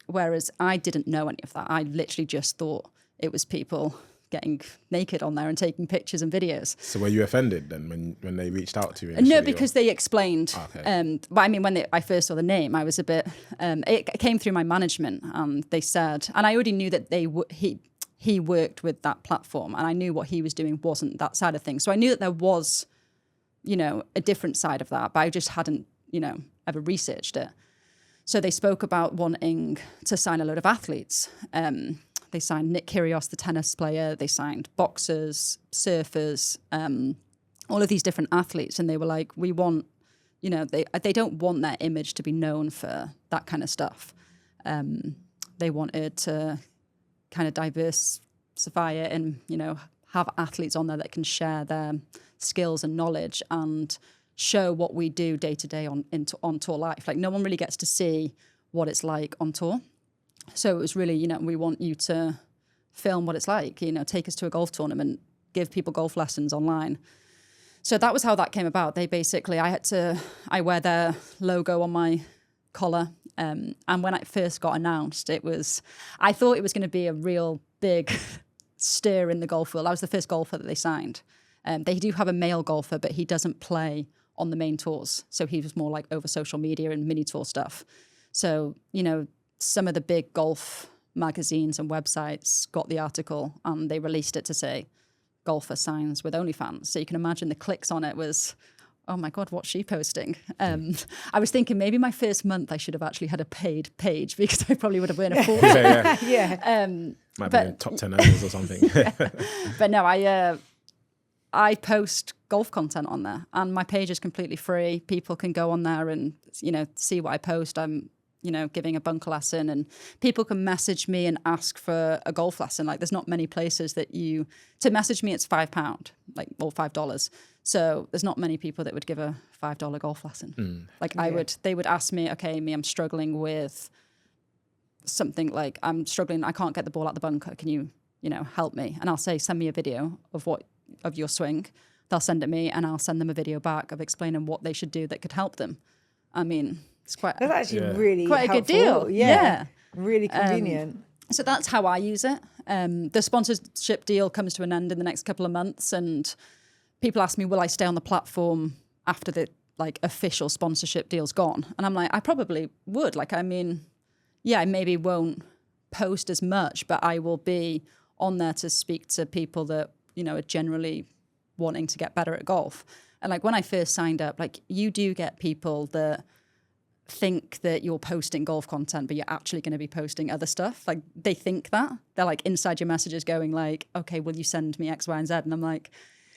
S3: Whereas I didn't know any of that. I literally just thought it was people getting naked on there and taking pictures and videos.
S1: So were you offended then when they reached out to you initially?
S3: No, because they explained. Okay. But I mean, when I first saw the name, I was a bit, it came through my management, and they said, and I already knew that he worked with that platform, and I knew what he was doing wasn't that side of things. So I knew that there was, a different side of that, but I just hadn't, ever researched it. So they spoke about wanting to sign a load of athletes. They signed Nick Kyrgios, the tennis player. They signed boxers, surfers, all of these different athletes. And they were like, we want they don't want their image to be known for that kind of stuff. They wanted to kind of diversify it and, have athletes on there that can share their skills and knowledge and show what we do day to day on tour life. Like, no one really gets to see what it's like on tour. So it was really, we want you to film what it's like, take us to a golf tournament, give people golf lessons online. So that was how that came about. They basically, I wear their logo on my collar. And when it first got announced, I thought it was going to be a real big stir in the golf world. I was the first golfer that they signed. They do have a male golfer, but he doesn't play on the main tours. So he was more like over social media and mini tour stuff. So, some of the big golf magazines and websites got the article and they released it to say, golfer signs with OnlyFans. So you can imagine the clicks on it was, oh my God, what's she posting? I was thinking maybe my first month I should have actually had a paid page because I probably would have earned a fortune.
S2: Yeah.
S1: Might be in top 10 earners or something.
S3: But no, I post golf content on there and my page is completely free. People can go on there and, see what I post. I'm, giving a bunker lesson and people can message me and ask for a golf lesson. Like there's not many places to message me, it's £5, or $5. So there's not many people that would give a $5 golf lesson. They would ask me, okay, Amy, I'm struggling with something like I can't get the ball out the bunker. Can you, help me? And I'll say, send me a video of your swing. They'll send it me and I'll send them a video back of explaining what they should do that could help them. I mean, that's
S2: actually really
S3: quite
S2: helpful.
S3: A good deal. Yeah.
S2: Really convenient.
S3: So that's how I use it. The sponsorship deal comes to an end in the next couple of months and people ask me, will I stay on the platform after the official sponsorship deal's gone? And I'm like, I probably would. I maybe won't post as much, but I will be on there to speak to people that, are generally wanting to get better at golf. And when I first signed up, you do get people that think that you're posting golf content, but you're actually going to be posting other stuff. They think that. They're inside your messages going okay, will you send me X, Y, and Z? And I'm like,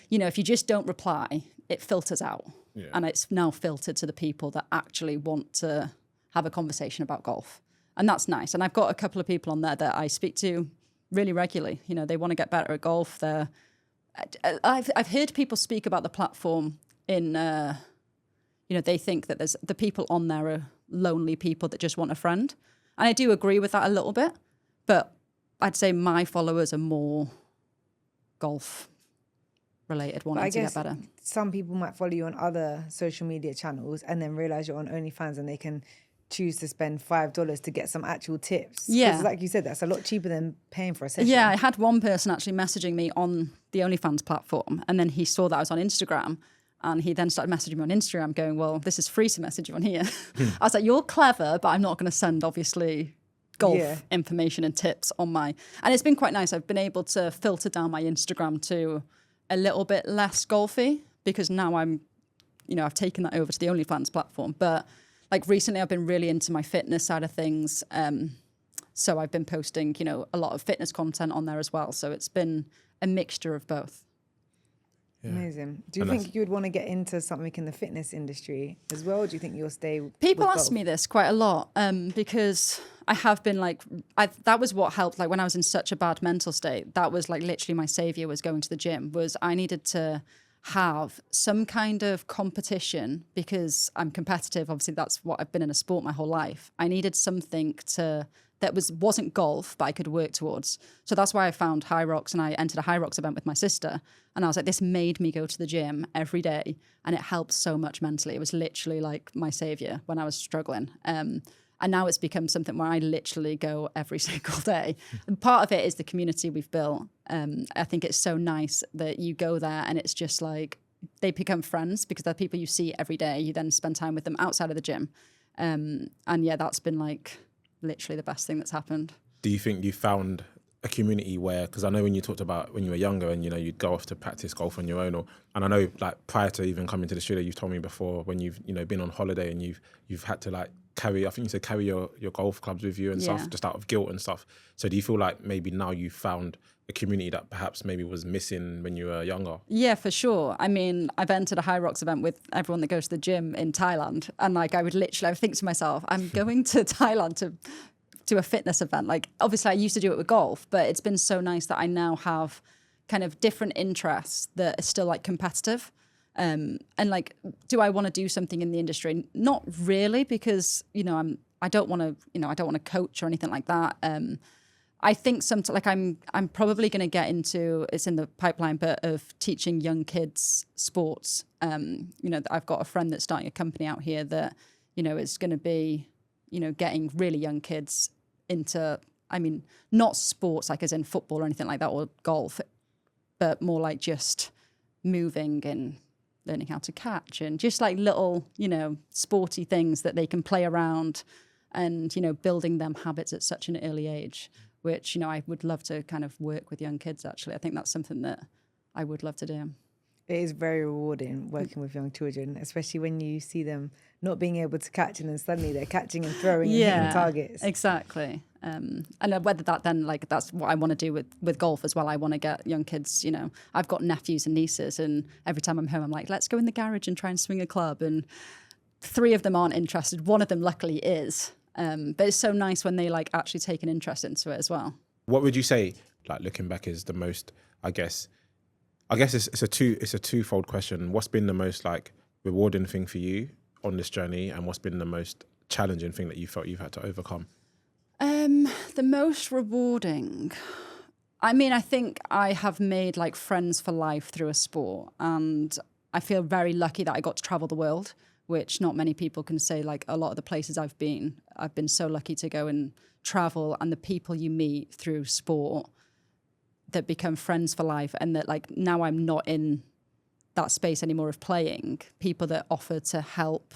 S3: if you just don't reply, it filters out. Yeah. And it's now filtered to the people that actually want to have a conversation about golf. And that's nice. And I've got a couple of people on there that I speak to really regularly. They want to get better at golf. I've heard people speak about the platform in, they think that there's the people on there are lonely people that just want a friend. And I do agree with that a little bit. But I'd say my followers are more golf related, wanting to get better.
S2: Some people might follow you on other social media channels and then realize you're on OnlyFans and they can choose to spend $5 to get some actual tips.
S3: Yeah.
S2: Like you said, that's a lot cheaper than paying for a session.
S3: Yeah, I had one person actually messaging me on the OnlyFans platform and then he saw that I was on Instagram and he then started messaging me on Instagram going, well, this is free to message you on here. I was like, you're clever, but I'm not going to send, obviously, golf information and tips on my... And it's been quite nice. I've been able to filter down my Instagram to a little bit less golfy because now I'm, I've taken that over to the OnlyFans platform. But recently I've been really into my fitness side of things. So I've been posting, a lot of fitness content on there as well. So it's been a mixture of both.
S2: Yeah. Amazing. Do you think you would want to get into something in the fitness industry as well? Or do you think you'll stay
S3: People ask me this quite a lot because I have been that was what helped. When I was in such a bad mental state, that was literally my savior was going to the gym. Was I needed to have some kind of competition because I'm competitive. Obviously, that's what I've been in a sport my whole life. I needed something that wasn't golf, but I could work towards. So that's why I found High Rocks and I entered a High Rocks event with my sister. And I was like, this made me go to the gym every day. And it helped so much mentally. It was literally my savior when I was struggling. And now it's become something where I literally go every single day. And part of it is the community we've built. I think it's so nice that you go there and it's just they become friends because they're people you see every day. You then spend time with them outside of the gym. And yeah, that's been literally the best thing that's happened.
S1: Do you think you found a community where, because I know when you talked about when you were younger and you'd go off to practice golf on your own, and I know prior to even coming to the studio, you've told me before when you've been on holiday and you've had to carry, I think you said carry your golf clubs with you and stuff, just out of guilt and stuff. So do you feel like maybe now you found a community that perhaps maybe was missing when you were younger?
S3: Yeah, for sure. I mean, I've entered a High Rocks event with everyone that goes to the gym in Thailand. And like, I would think to myself, I'm going to Thailand to a fitness event. Like, obviously I used to do it with golf, but it's been so nice that I now have kind of different interests that are still like competitive. And like, do I want to do something in the industry? Not really, because, I don't want to coach or anything like that. I think I'm probably going to get into, it's in the pipeline, but of teaching young kids sports. I've got a friend that's starting a company out here that, is going to be, getting really young kids into, not sports like as in football or anything like that or golf, but more like just moving and learning how to catch and just like little, sporty things that they can play around and, building them habits at such an early age, which, I would love to kind of work with young kids, actually. I think that's something that I would love to do.
S2: It is very rewarding working with young children, especially when you see them not being able to catch and then suddenly they're catching and throwing and hitting targets.
S3: Exactly. And whether that then, like, that's what I want to do with golf as well. I want to get young kids, I've got nephews and nieces, and every time I'm home, I'm like, let's go in the garage and try and swing a club. And 3 of them aren't interested. 1 of them luckily is. But it's so nice when they like actually take an interest into it as well.
S1: What would you say, like looking back, is the most, I guess it's a twofold question. What's been the most like rewarding thing for you on this journey, and what's been the most challenging thing that you felt you've had to overcome?
S3: The most rewarding, I think I have made like friends for life through a sport, and I feel very lucky that I got to travel the world, which not many people can say. Like, a lot of the places I've been so lucky to go and travel, and the people you meet through sport that become friends for life, and that like now I'm not in that space anymore of playing, people that offer to help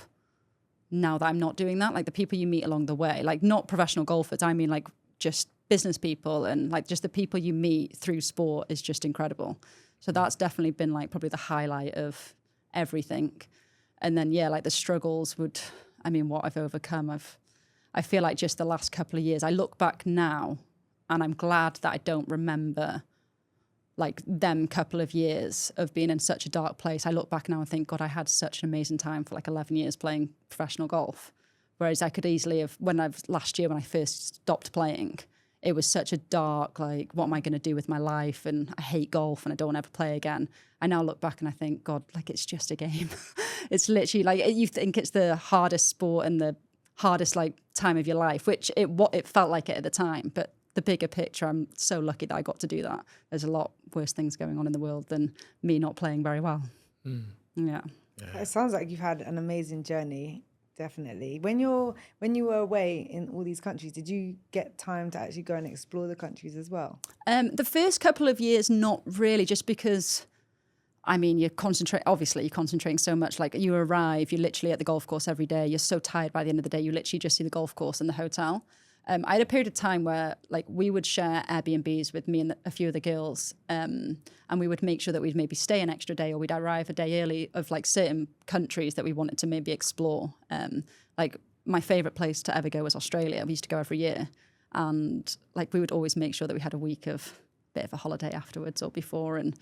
S3: now that I'm not doing that, like the people you meet along the way, like not professional golfers, I mean like just business people, and like just the people you meet through sport is just incredible. So that's definitely been like probably the highlight of everything. And then, like the struggles what I've overcome, I feel like just the last couple of years, I look back now and I'm glad that I don't remember like them couple of years of being in such a dark place. I look back now and think, God, I had such an amazing time for like 11 years playing professional golf. Whereas I could easily have, last year when I first stopped playing, it was such a dark, like, what am I going to do with my life? And I hate golf and I don't want to ever play again. I now look back and I think, God, like, it's just a game. It's literally like, you think it's the hardest sport and the hardest like time of your life, which it felt like it at the time. But the bigger picture, I'm so lucky that I got to do that. There's a lot worse things going on in the world than me not playing very well. Yeah.
S2: It sounds like you've had an amazing journey. Definitely. When you were away in all these countries, did you get time to actually go and explore the countries as well?
S3: The first couple of years, not really, just because, you're concentrating so much. Like, you arrive, you're literally at the golf course every day. You're so tired by the end of the day. You literally just see the golf course and the hotel. I had a period of time where like we would share Airbnbs with me and a few of the girls, and we would make sure that we'd maybe stay an extra day, or we'd arrive a day early of like certain countries that we wanted to maybe explore. Like, my favourite place to ever go was Australia. We used to go every year, and like we would always make sure that we had a week of bit of a holiday afterwards or before. And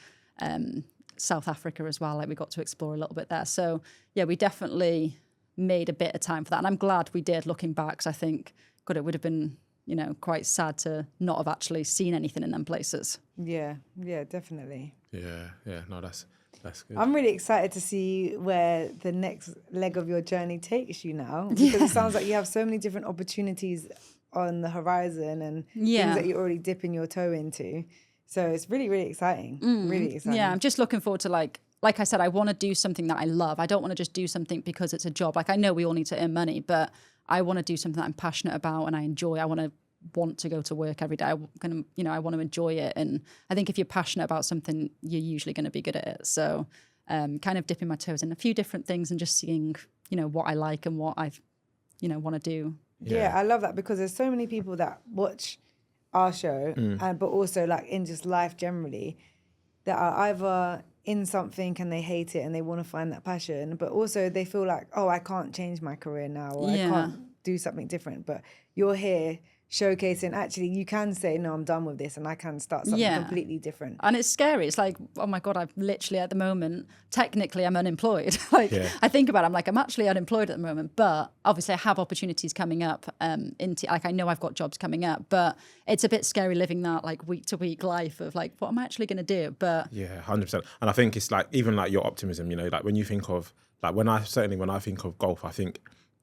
S3: South Africa as well, like we got to explore a little bit there. So yeah, we definitely made a bit of time for that, and I'm glad we did, looking back, because I think, God, it would have been, quite sad to not have actually seen anything in them places.
S2: Yeah, definitely.
S1: Yeah. No, that's good.
S2: I'm really excited to see where the next leg of your journey takes you now, because it sounds like you have so many different opportunities on the horizon and things that you're already dipping your toe into. So it's really, really exciting. Really exciting.
S3: Yeah, I'm just looking forward to like I said, I want to do something that I love. I don't want to just do something because it's a job. Like, I know we all need to earn money, but I want to do something that I'm passionate about and I enjoy. I want to go to work every day. I want to enjoy it. And I think if you're passionate about something, you're usually going to be good at it. So kind of dipping my toes in a few different things and just seeing, what I like and what I, want to do.
S2: Yeah, I love that, because there's so many people that watch our show, but also like in just life generally, that are either in something and they hate it and they want to find that passion, but also they feel like, oh, I can't change my career now, or I can't do something different. But you're here showcasing, actually, you can say, no, I'm done with this and I can start something completely different.
S3: And it's scary. It's like, oh my God, I've literally at the moment, technically I'm unemployed. Like I think about it, I'm like, I'm actually unemployed at the moment, but obviously I have opportunities coming up into, like, I know I've got jobs coming up, but it's a bit scary living that like week to week life of like, what am I actually going to do? But
S1: yeah, 100%. And I think it's like, even like your optimism, you know, like when you think of, like when I think of golf, I think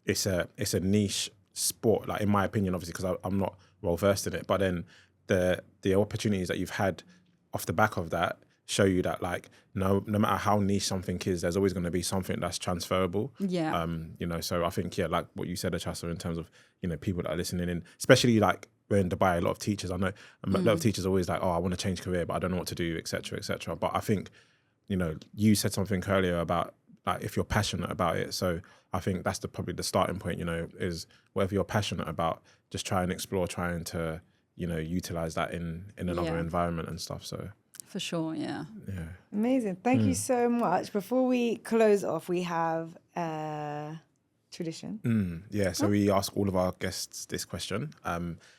S1: it's a niche sport, like in my opinion, obviously, because I'm not well versed in it, but then the opportunities that you've had off the back of that show you that like no matter how niche something is, there's always going to be something that's transferable.
S3: Yeah.
S1: You know, so I think like what you said, Achasa, in terms of, you know, people that are listening in, especially like we're in Dubai, a lot of teachers, I know a lot of teachers are always like, oh, I want to change career, but I don't know what to do, etc., etc. But I think, you know, you said something earlier about like if you're passionate about it. So I think that's probably the starting point, you know, is whatever you're passionate about, just try and explore, trying to, you know, utilize that in another environment and stuff. So
S3: for sure, yeah.
S2: Amazing. Thank you so much. Before we close off, we have tradition.
S1: So we ask all of our guests this question.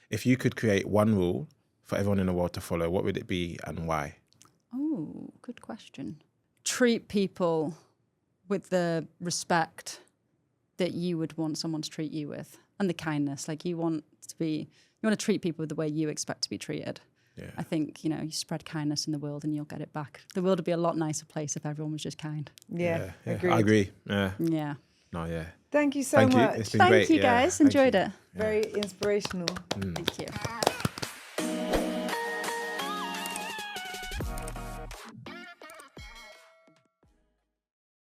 S1: If you could create one rule for everyone in the world to follow, what would it be and why?
S3: Oh, good question. Treat people with the respect that you would want someone to treat you with, and the kindness. Like you want to treat people the way you expect to be treated.
S1: Yeah.
S3: I think, you know, you spread kindness in the world and you'll get it back. The world would be a lot nicer place if everyone was just kind.
S2: Yeah.
S1: I agree. Yeah.
S3: Yeah.
S1: No, yeah.
S2: Thank you so much.
S1: It's been
S3: Thank
S1: great.
S3: you guys.
S1: Thank
S3: Enjoyed
S1: you.
S3: it.
S2: Very inspirational.
S3: Thank you.